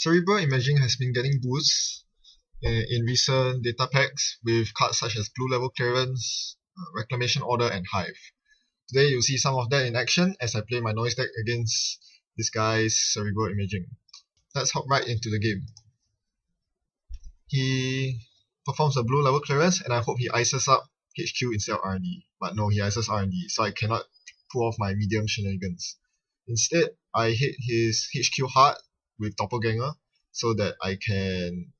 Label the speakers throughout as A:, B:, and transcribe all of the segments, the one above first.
A: Cerebral imaging has been getting boosts in recent data packs with cards such as Blue Level Clearance, Reclamation Order, and Hive. Today you'll see some of that in action as I play my noise deck against this guy's Cerebral imaging. Let's hop right into the game. He performs a Blue Level Clearance and I hope he ices up HQ instead of R&D. But no, he ices R&D, so I cannot pull off my medium shenanigans. Instead, I hit his HQ hard with Doppleganger so that I can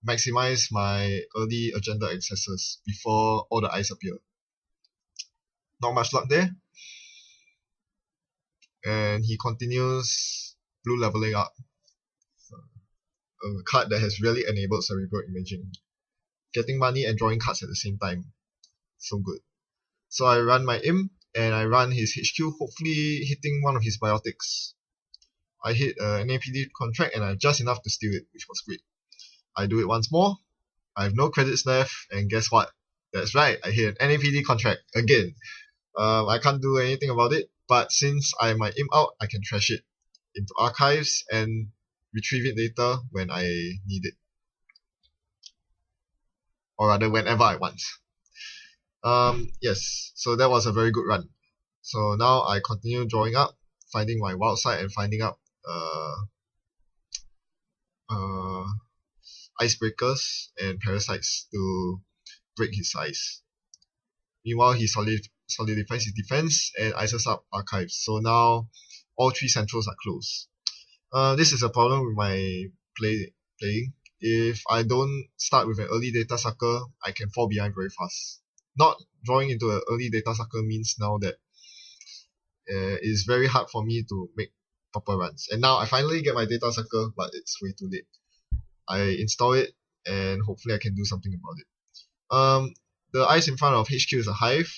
A: maximize my early agenda accesses before all the ice appear. Not much luck there. And he continues blue leveling up. A card that has really enabled Cerebral imaging. Getting money and drawing cards at the same time. So good. So I run my Imp and I run his HQ, hopefully hitting one of his biotics. I hit an NAPD contract and I have just enough to steal it, which was great. I do it once more. I have no credits left, and guess what? That's right, I hit an NAPD contract again. I can't do anything about it, but since I have my Imp out, I can trash it into archives and retrieve it later when I need it. Or rather, whenever I want. Yes, so that was a very good run. So now I continue drawing up, finding my wild side and finding up icebreakers and parasites to break his ice. Meanwhile, he solidifies his defense and ices up archives. So now all three centrals are closed. This is a problem with my playing. If I don't start with an early data sucker, I can fall behind very fast. Not drawing into an early data sucker means now that it's very hard for me to make proper runs. And now I finally get my data sucker, but it's way too late. I install it and hopefully I can do something about it. The ice in front of HQ is a Hive.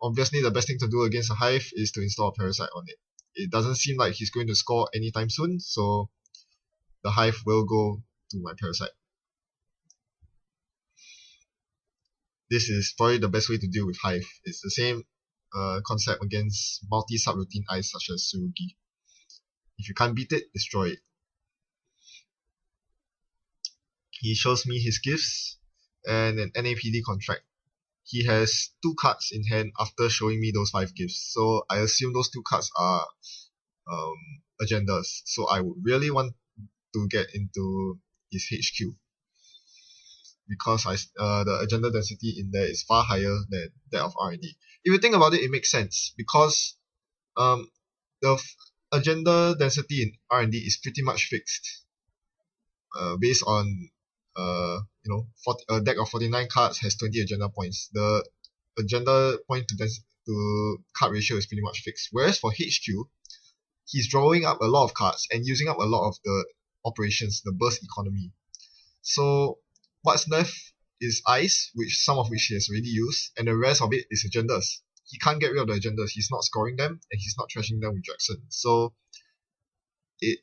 A: Obviously the best thing to do against a Hive is to install a Parasite on it. It doesn't seem like he's going to score anytime soon, so the Hive will go to my Parasite. This is probably the best way to deal with Hive. It's the same concept against multi-subroutine ice such as Surugi. If you can't beat it, destroy it. He shows me his gifts and an NAPD contract. He has 2 cards in hand after showing me those 5 gifts. So I assume those 2 cards are agendas. So I would really want to get into his HQ. Because the agenda density in there is far higher than that of R&D. If you think about it, it makes sense. Because the agenda density in R&D is pretty much fixed. Based on a deck of 49 cards has 20 agenda points. The agenda point to card ratio is pretty much fixed. Whereas for HQ, he's drawing up a lot of cards and using up a lot of the operations, the burst economy. So what's left is ice, some of which he has already used, and the rest of it is agendas. He can't get rid of the agendas. He's not scoring them, and he's not trashing them with Jackson. So it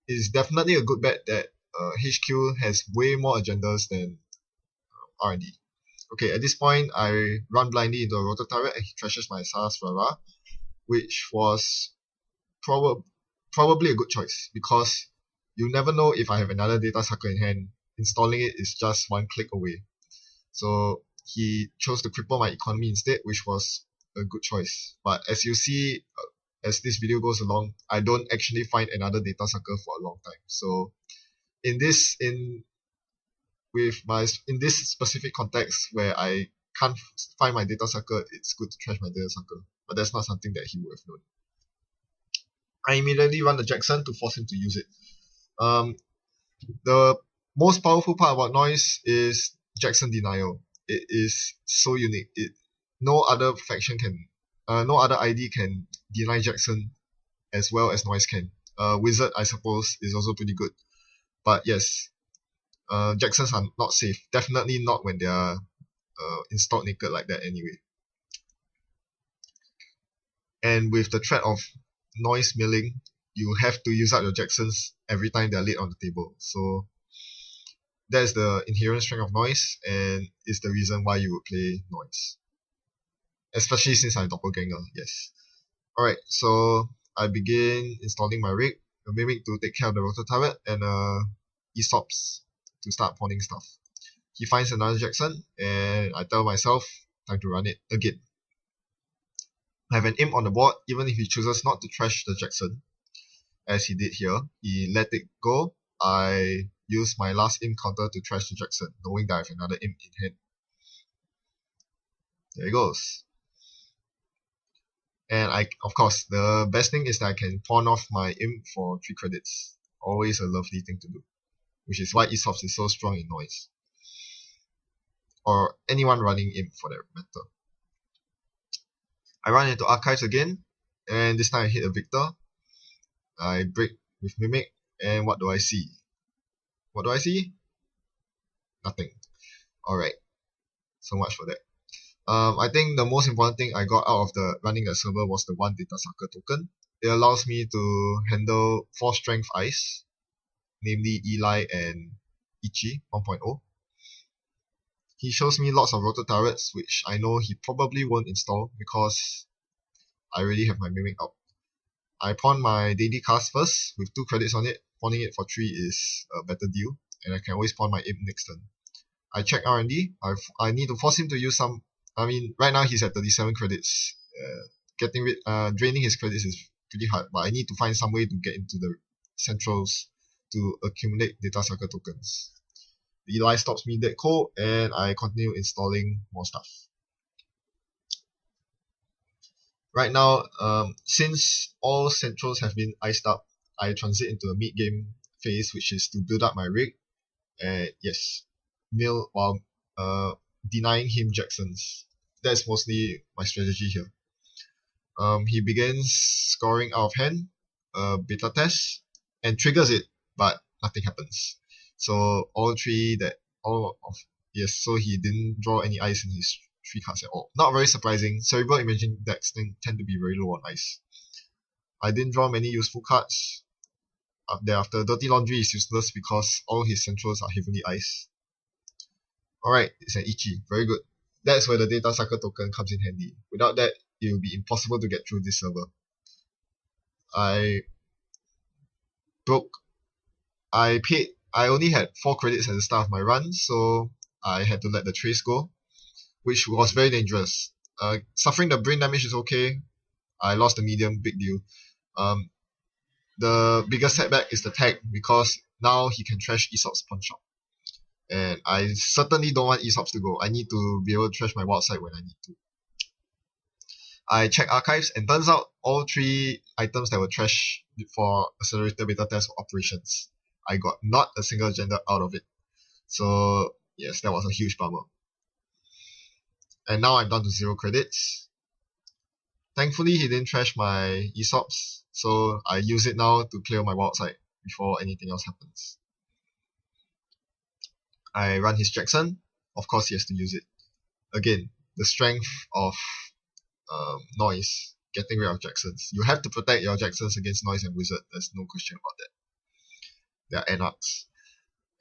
A: is definitely a good bet that HQ has way more agendas than R&D. Okay, at this point, I run blindly into a Rotor Turret and he trashes my Sarasvara, which was probably a good choice because you never know if I have another data sucker in hand. Installing it is just one click away. So he chose to cripple my economy instead, which was a good choice. But as you see, as this video goes along, I don't actually find another data sucker for a long time. So in this specific context where I can't find my data sucker, it's good to trash my data sucker. But that's not something that he would have known. I immediately run the Jackson to force him to use it. The most powerful part about Noise is Jackson Denial. It is so unique. No other faction can, no other ID can deny Jackson as well as Noise can. Wizard, I suppose, is also pretty good. But yes, Jacksons are not safe. Definitely not when they are installed naked like that anyway. And with the threat of Noise milling, you have to use up your Jacksons every time they are laid on the table. So that is the inherent strength of Noise, and is the reason why you would play Noise. Especially since I'm Doppleganger, yes. Alright, so I begin installing my rig. a Mimic to take care of the Rotor Turret, and Aesop's to start pawning stuff. He finds another Jackson, and I tell myself, time to run it again. I have an Imp on the board, even if he chooses not to trash the Jackson, as he did here. He let it go. I use my last Imp counter to trash the Jackson, knowing that I have another Imp in hand. There it goes. And of course, the best thing is that I can pawn off my Imp for 3 credits. Always a lovely thing to do. Which is why Aesop's is so strong in noise. Or anyone running Imp for that matter. I run into Archives again, and this time I hit a Victor. I break with Mimic, and what do I see? What do I see? Nothing. Alright, so much for that. I think the most important thing I got out of the running a server was the 1 Data Sucker token. It allows me to handle 4 strength ice, namely Eli and Ichi 1.0. He shows me lots of rotor turrets, which I know he probably won't install because I already have my Mimic out. I pawn my daily cast first with 2 credits on it. Pawning it for 3 is a better deal, and I can always pawn my Imp next turn. I check R&D. I need to force him to use some. I mean, right now he's at 37 credits. Draining his credits is pretty hard, but I need to find some way to get into the centrals to accumulate Data Sucker tokens. The Eli stops me dead cold, and I continue installing more stuff. Right now, since all centrals have been iced up, I transit into a mid-game phase, which is to build up my rig. And yes, mill while denying him Jacksons. That's mostly my strategy here. He begins scoring out of hand, beta test, and triggers it, but nothing happens. So so he didn't draw any ice in his 3 cards at all. Not very surprising. Cerebral Imaging decks tend to be very low on ice. I didn't draw many useful cards. Thereafter, Dirty Laundry is useless because all his centrals are heavily ice. Alright, it's an Ichi. Very good. That's where the Data Sucker token comes in handy. Without that, it will be impossible to get through this server. I only had 4 credits at the start of my run, so I had to let the trace go, which was very dangerous. Suffering the brain damage is okay. I lost the medium, big deal. The biggest setback is the tag, because now he can trash Aesop's Pawn Shop. And I certainly don't want Aesop's to go. I need to be able to trash my wild side when I need to. I check archives, and turns out all 3 items that were trash for accelerated beta test were operations. I got not a single agenda out of it. So yes, that was a huge bummer. And now I'm down to 0 credits. Thankfully, he didn't trash my Aesop's, so I use it now to clear my wild side before anything else happens. I run his Jackson. Of course, he has to use it. Again, the strength of noise, getting rid of Jacksons. You have to protect your Jacksons against noise and wizard. There's no question about that. They are anarchs.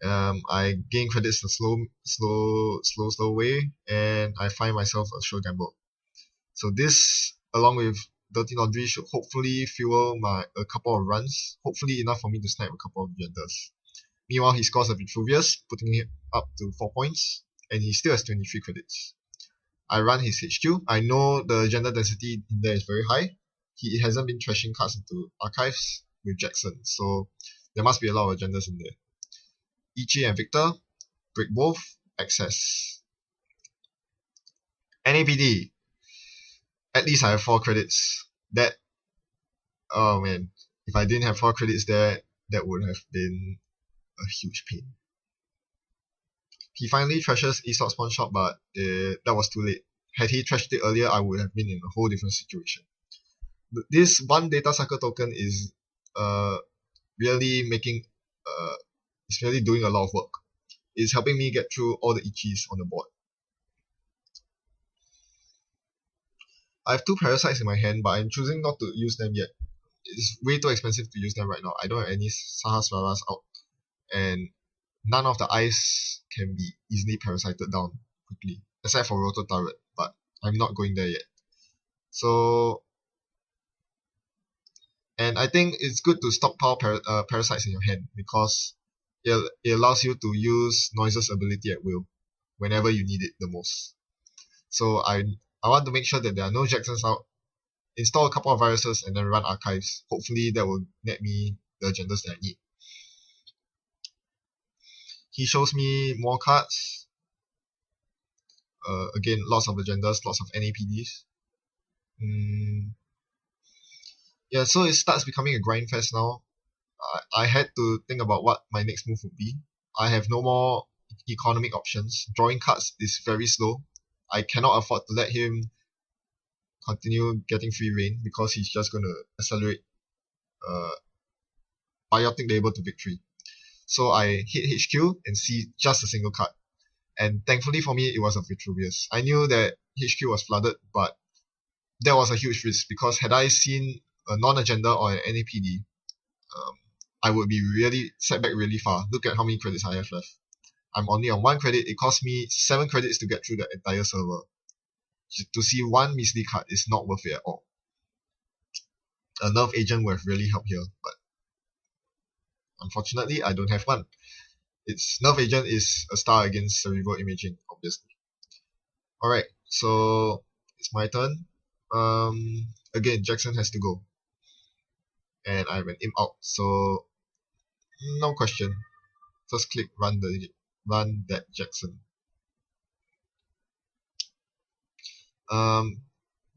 A: I gain credits the slow way, and I find myself a sure gamble. So this, along with Dirty Laundry, should hopefully fuel a couple of runs. Hopefully enough for me to snipe a couple of genders. Meanwhile, he scores a Vitruvius, putting it up to 4 points, and he still has 23 credits. I run his HQ. I know the gender density in there is very high. He hasn't been trashing cards into archives with Jackson, so there must be a lot of agendas in there. Ichi and Victor, break both, access. NAPD. At least I have 4 credits. Oh man, if I didn't have 4 credits there, that would have been a huge pain. He finally trashes Aesop's Pawn Shop, but that was too late. Had he trashed it earlier, I would have been in a whole different situation. This 1 Data Sucker token is really it's really doing a lot of work. It's helping me get through all the Ichis on the board. I have 2 Parasites in my hand, but I'm choosing not to use them yet. It's way too expensive to use them right now. I don't have any Sahasraras out, and none of the ice can be easily parasited down quickly, except for Roto Turret, but I'm not going there yet. So, And I think it's good to stockpile parasites in your hand because it allows you to use Noise's ability at will whenever you need it the most. So I want to make sure that there are no Jacksons out, install a couple of viruses, and then run archives. Hopefully that will net me the agendas that I need. He shows me more cards. Again, lots of agendas, lots of NAPDs. Yeah, so it starts becoming a grind fest now. I had to think about what my next move would be. I have no more economic options. Drawing cards is very slow. I cannot afford to let him continue getting free reign because he's just going to accelerate Biotic Label to victory. So I hit HQ and see just a single card. And thankfully for me, it was a Vitruvius. I knew that HQ was flooded, but that was a huge risk because had I seen a non-agenda or an NAPD, I would be really set back really far. Look at how many credits I have left. I'm only on 1 credit. It cost me 7 credits to get through the entire server. To see one measly card is not worth it at all. A nerf agent would have really helped here, but unfortunately I don't have one. Its nerf agent is a star against Cerebral Imaging, obviously. Alright, so it's my turn. Again, Jackson has to go. And I have an imp out, so no question. First click, run that Jackson.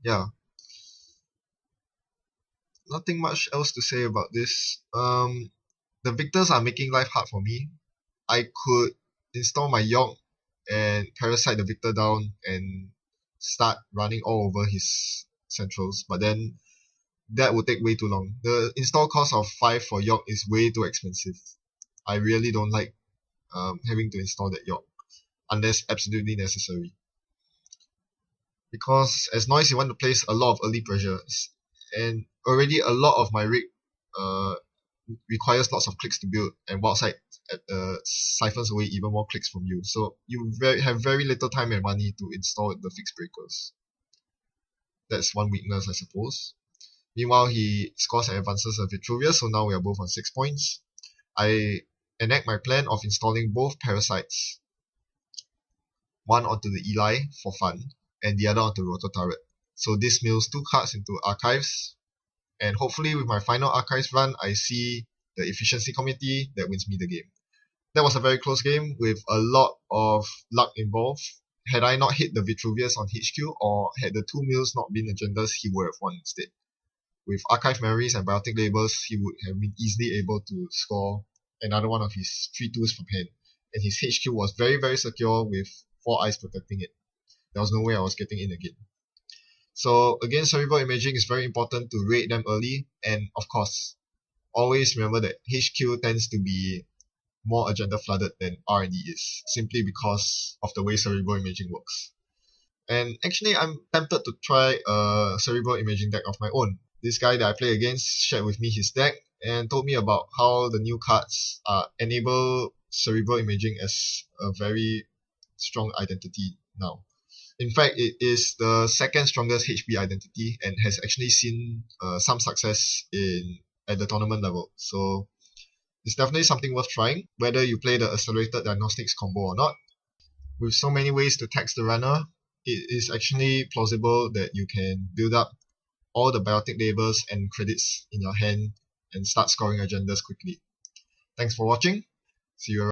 A: Yeah. Nothing much else to say about this. The victors are making life hard for me. I could install my York and parasite the victor down and start running all over his centrals, but then that would take way too long. The install cost of 5 for York is way too expensive. I really don't like having to install that York unless absolutely necessary. Because as Noise, you want to place a lot of early pressures, and already a lot of my rig requires lots of clicks to build, and Wildside siphons away even more clicks from you. So you have very little time and money to install the fixed breakers. That's one weakness, I suppose. Meanwhile, he scores and advances a Vitruvius, so now we are both on 6 points. I enact my plan of installing both parasites, one onto the Eli for fun, and the other onto Roto Turret. So this mills 2 cards into archives, and hopefully with my final archives run, I see the efficiency committee that wins me the game. That was a very close game with a lot of luck involved. Had I not hit the Vitruvius on HQ, or had the 2 mills not been agendas, he would have won instead. With archive memories and biotic labels, he would have been easily able to score another one of his 3-2s from hand. And his HQ was very, very secure with 4 eyes protecting it. There was no way I was getting in again. So again, Cerebral Imaging is very important to raid them early, and of course, always remember that HQ tends to be more agenda flooded than R&D is, simply because of the way Cerebral Imaging works. And actually, I'm tempted to try a Cerebral Imaging deck of my own. This guy that I play against shared with me his deck and told me about how the new cards enable Cerebral Imaging as a very strong identity now. In fact, it is the second strongest HB identity and has actually seen some success at the tournament level. So it's definitely something worth trying, whether you play the Accelerated Diagnostics combo or not. With so many ways to tax the runner, it is actually plausible that you can build up all the biotic labels and credits in your hand and start scoring agendas quickly. Thanks for watching. See you around.